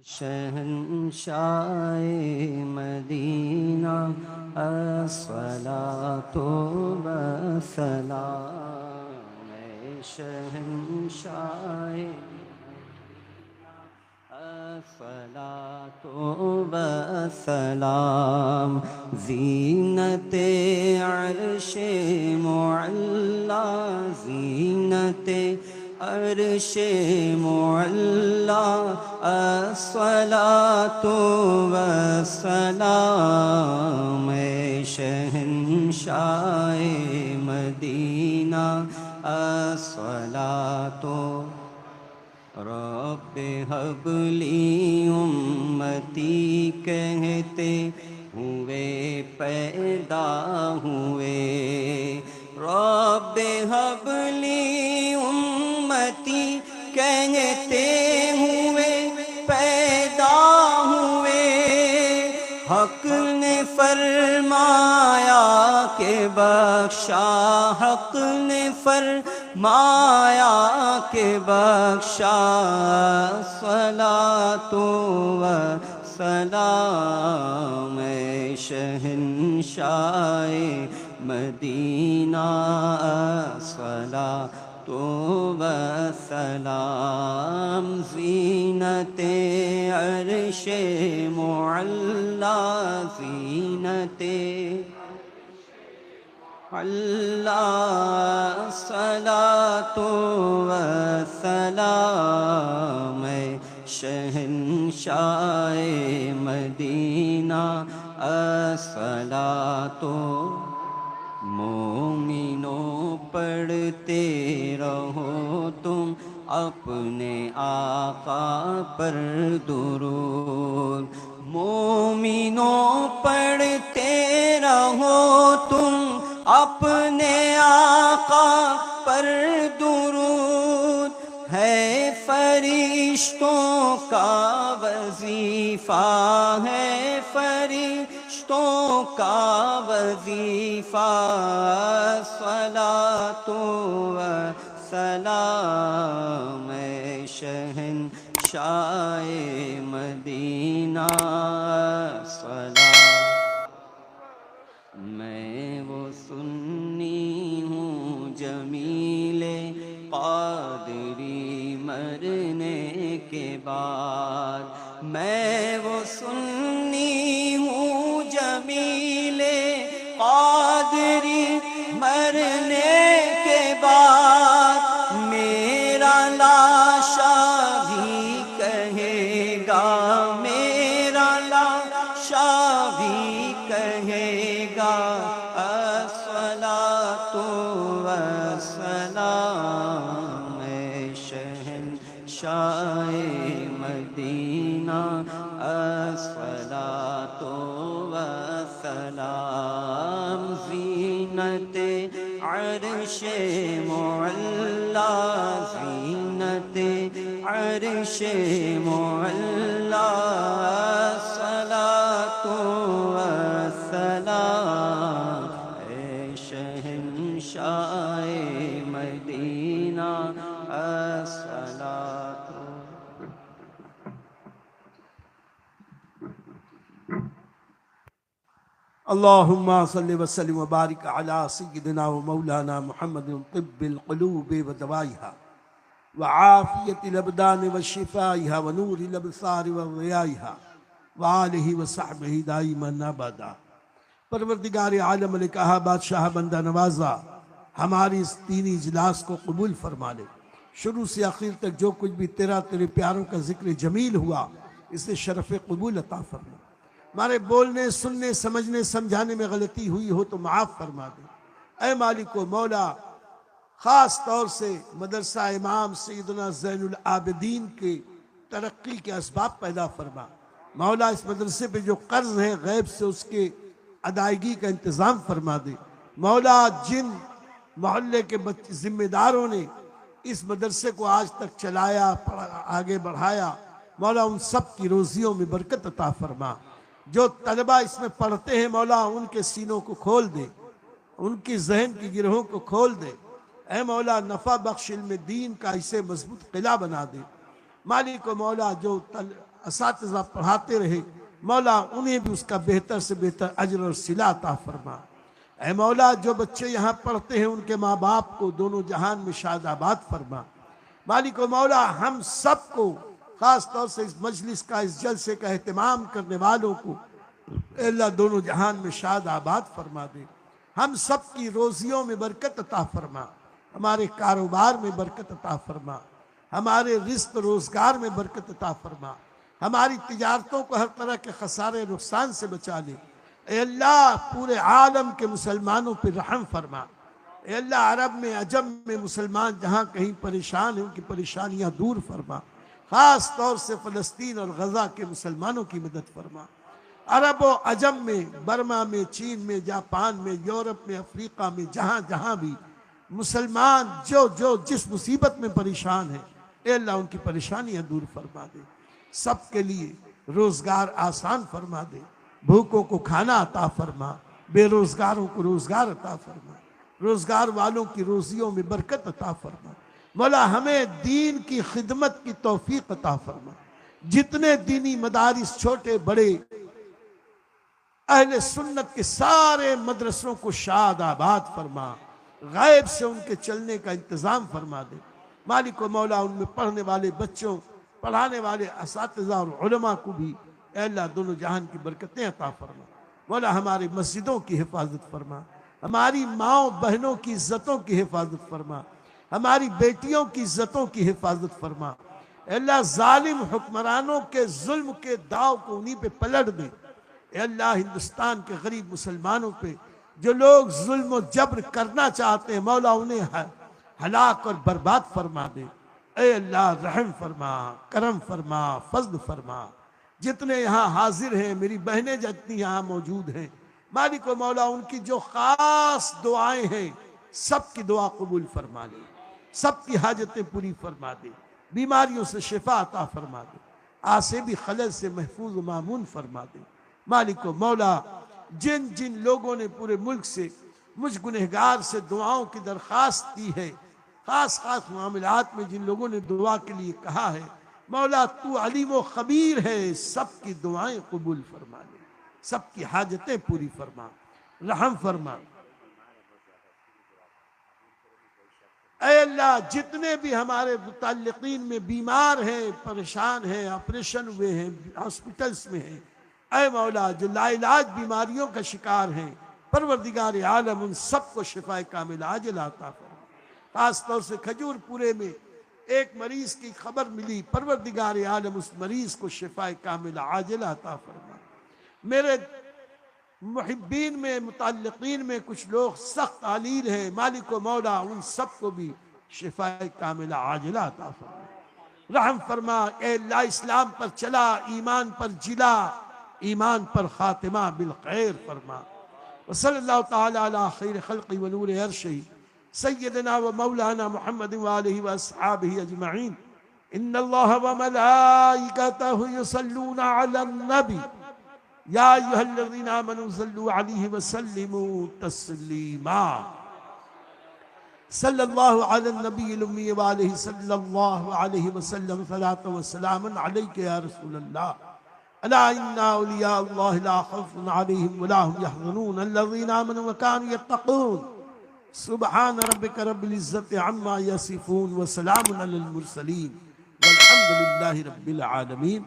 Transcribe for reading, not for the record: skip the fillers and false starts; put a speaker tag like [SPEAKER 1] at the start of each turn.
[SPEAKER 1] शहंशाए Medina अस्सलातु वस्सलाम। शहंशाए अस्सलातु वस्सलाम। ज़ीनते अर्शे मुअल्ला, ज़ीनते अर्शे मुअल्ला, अस्सलातु वस्सलाम। शहंशाए Medina अस्सलातु रब्बे humbly उम्मती कहते हुए पैदा हुए। रब्बे हबली उम्मती कहते हुए पैदा हुए। हक ने फरमाया के बख्शा, हक ने फरमाया के बख्शा। सलातो व सलाम शहंशाए मदीना सलातो व सलाम। ज़ीनते अर्शे मुअल्ला, ज़ीनते अल्लाह सलातो वस्सलाम। शहंशाए मदीना अस्सलातो। मोमिनो पढ़ते रहो तुम अपने आका पर दुरूद। मोमिनो पढ़ते रहो तुम अपने आका पर दुरूद। है फरिश्तों का वजीफा, है फरिश्तों का वजीफा। सलातो व सलाम शहंशाए मदीना सला। मैं वो सुन्नी हूँ जमीले क़ादरी मरने के बाद। मैं वो सुन्नी हूँ जमीले क़ादरी मरने के बाद। मेरा लाशा भी कहेगा, मेरा लाशा भी कहेगा अस्सलातु वस्सलाम। शहंशाए मदीना अस्सलातु वस्सलाम। ज़ीनते अर्शे मुअल्ला, ज़ीनते अर्शे मुअल्ला, अस्सलातु वस्सलाम। शहंशाए मदीना अस्सलातु।
[SPEAKER 2] अल्लाहुम्मा सल्लि व सल्लिम व बारिक अला सय्यिदिना व मौलाना मुहम्मदिन तिब्बिल क़ुलूब व दवाइहा व आफ़ियतिल अबदान व शिफ़ाइहा व नूरिल अबसार व ज़ियाइहा व आलिहि व सहबिहि दाइमन अबदा। परवरदिगार आलम ने कहा, बादशाह बंदा नवाजा हमारी इस दीनी इजलास को कबूल फरमा ले। शुरू से आखिर तक जो कुछ भी तेरा तेरे प्यारों का जिक्र जमील हुआ, इसे शरफ़ कबूल अता फरमा। हमारे बोलने सुनने समझने समझाने में गलती हुई हो तो माफ़ फरमा दे। ऐ मालिक व मौला, ख़ास तौर से मदरसा इमाम सैयदना ज़ैनुल आबिदीन के तरक्की के असबाब पैदा फरमा। मौला, इस मदरसे पे जो कर्ज है गैब से उसके अदायगी का इंतज़ाम फरमा दे। मौला, जिन मोहल्ले के जिम्मेदारों ने इस मदरसे को आज तक चलाया, आगे बढ़ाया, मौला उन सब की रोजियों में बरकत अता फरमा। जो तलबा इसमें पढ़ते हैं मौला, उनके सीनों को खोल दे, उनकी जहन की गिरोहों को खोल दे। ऐ मौला, नफ़ा बख्श इल्म दीन का इसे मजबूत किला बना दे। मालिक व मौला, जो असातिज़ा पढ़ाते रहे, मौला उन्हें भी उसका बेहतर से बेहतर अजर और सिला अता फरमा। ऐ मौला जो बच्चे यहाँ पढ़ते हैं उनके माँ बाप को दोनों जहान में शादाबाद फरमा। मालिक व मौला हम सबको, खास तौर से इस मजलिस का, इस जलसे का एहतमाम करने वालों को अल्लाह दोनों जहान में शादाबाद फरमा दे। हम सब की रोजियों में बरकत अता फरमा, हमारे कारोबार में बरकत अता फरमा, हमारे रिस्क रोजगार में बरकत अता फरमा, हमारी तिजारतों को हर तरह के खसारे नुकसान से बचा ले। ए अल्लाह पूरे आलम के मुसलमानों पर रहम फरमा। ए अल्लाह अरब में अजम में मुसलमान जहाँ कहीं परेशान हैं उनकी परेशानियाँ दूर फरमा। ख़ास तौर से फ़लस्तीन और गज़ा के मुसलमानों की मदद फरमा। अरब व अजम में, बर्मा में, चीन में, जापान में, यूरोप में, अफ्रीका में, जहाँ जहाँ भी मुसलमान जो जो जिस मुसीबत में परेशान है, ए अल्लाह उनकी परेशानियाँ दूर फरमा दे। सबके लिए रोज़गार आसान फरमा दे, भूखों को खाना अता फरमा, बेरोज़गारों को रोज़गार अता फरमा, रोज़गार वालों की रोज़ियों में बरकत अता फरमा। मौला हमें दीन की खिदमत की तौफीक अता फरमा। जितने दीनी मदारिस छोटे बड़े अहले सुन्नत के सारे मदरसों को शाद आबाद फरमा, गायब से उनके चलने का इंतज़ाम फरमा दे। मालिक व मौला उनमें पढ़ने वाले बच्चों, पढ़ाने वाले असातिज़ा और उलमा को भी अल्लाह दोनों जहान की बरकतें अता फरमा। मौला हमारी मस्जिदों की हिफाजत फरमा, हमारी माओ बहनों की इज्जतों की हिफाजत फरमा, हमारी बेटियों की इज्जतों की हिफाजत फरमा। अल्लाह जालिम हुक्मरानों के जुल्म के दाव को उन्हीं पे पलट दे। अल्लाह हिंदुस्तान के गरीब मुसलमानों पे जो लोग जुल्म और जबर करना चाहते हैं, मौला उन्हें हलाक और बर्बाद फरमा दे। ए अल्लाह रहम फरमा, करम फरमा, फज़्ल फरमा। जितने यहाँ हाजिर हैं, मेरी बहनें जितनी यहाँ मौजूद हैं, मालिक व मौला उनकी जो खास दुआएं हैं सबकी दुआ कबूल फरमा ले, सबकी हाजतें पूरी फरमा दे, बीमारियों से शिफा अता फरमा दे, आसेबी खलल से महफूज मामून फरमा दे। मालिक व मौला जिन जिन लोगों ने पूरे मुल्क से मुझ गुनहगार से दुआओं की दरख्वास्त की है, खास खास मामलात में जिन लोगों ने दुआ के लिए कहा है, मौला तू अलीम व खबीर है, सबकी दुआएं कबूल फरमा ले, सबकी हाजतें पूरी फरमा, रहम फरमा। ऐ अल्लाह जितने भी हमारे मुतल्लिकीन में बीमार हैं, परेशान हैं, ऑपरेशन हुए हैं, हॉस्पिटल्स में हैं, ऐ मौला जो लाइलाज बीमारियों का शिकार हैं, परवरदिगार आलम उन सबको शिफाए कामिल आजिल अता फरमा। खास तौर से खजूरपुरे में एक मरीज की खबर मिली, परवरदिगार आलम उस मरीज को शिफाए कामिल आजिल अता फरमा। मेरे मुहिब्बीन में, मुतल्लिकीन में कुछ लोग सख्त आलील हैं, मालिक व मौला उन सबको भी शिफाए कामिल आजिल अता फरमा, रहम फरमा। ए अल्लाह इस्लाम पर चला, ईमान पर जिला, ईमान पर खातिमा बिल खैर फरमा। वसल्लल्लाहु तआला अला खैर खल्क़ि व नूर अर्शी सय्यदना व मौलाना मुहम्मद व आलिहि व अस्हाबिहि अजमईन। इन्नल्लाह व मलाइकतहु युसल्लूना अलन नबी या अय्युहल्लज़ीना आमनू सल्लू अलैहि व सल्लिमू तस्लीमा। सल्लल्लाहु अलैहि नबील उम्मी व आलिहि सल्लल्लाहु अलैहि वसल्लम सलातो व सलामुन अलैका या रसूलल्लाह। अला इन्ना औलिया अल्लाह ला खौफुन अलैहिम व ला हुम यहज़नून अल्लज़ीना आमनू व कानू यत्तक़ून। सुब्हान रब्बिका रब्बिल इज़्ज़ति अम्मा यसिफून व सलामुन अलल मुरसलीन वल्हम्दुलिल्लाहि रब्बिल आलमीन।